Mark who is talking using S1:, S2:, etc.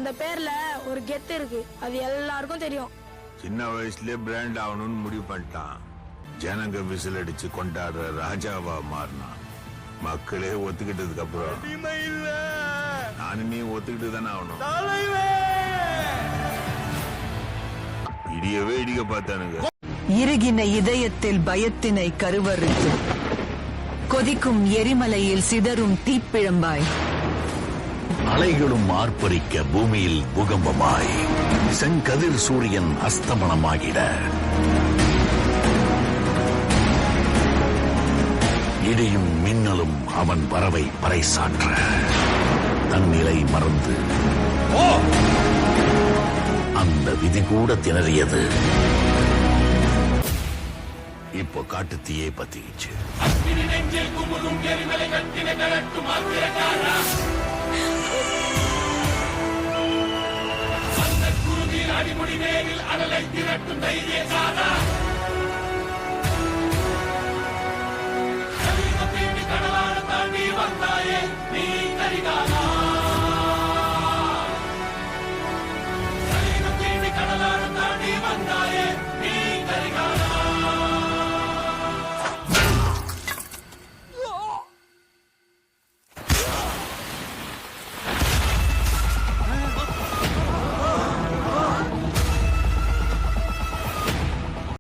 S1: அந்த பேர்ல ஒரு கெத்து இருக்கு, அது எல்லாருக்கும் தெரியும்.
S2: சின்ன வயசுலயே பிராண்ட் ஆகணும்னு முடிவு பண்ணிட்டான். ஜனங்க விசில் அடிச்சு கொண்டாடுற ராஜாவா மாறினான். மக்களே ஒத்துக்கிட்டதுக்கு அப்புறம் நானும் நீ ஒத்துக்கிட்டு தானே ஆகணும். இடியவே இடிக்க பார்த்தானுங்க.
S3: இறுகின இதயத்தில் பயத்தினை கருவறுத்து கொதிக்கும் எரிமலையில் சிதறும் தீப்பிழம்பாய்,
S4: அலைகளும் ஆர்ப்பரிக்க பூமியில் பூகம்பமாய், செங்கதிர் சூரியன் அஸ்தமனமாகிட, இடியும் மின்னலும் அவன் வரவை பறைசாற்ற, தன்னிலை மறந்து அந்த விதி கூட திணறியது. இப்போ காட்டுத்தீயே பத்திச்சு. அடிமுடி நேரில் அடலை திரட்டும் தைரியசாரா, கடலான தாண்டி வந்தாயே நீ கரிகாலா, கடலான தாண்டி வந்தாயே நீ கரிகாலா.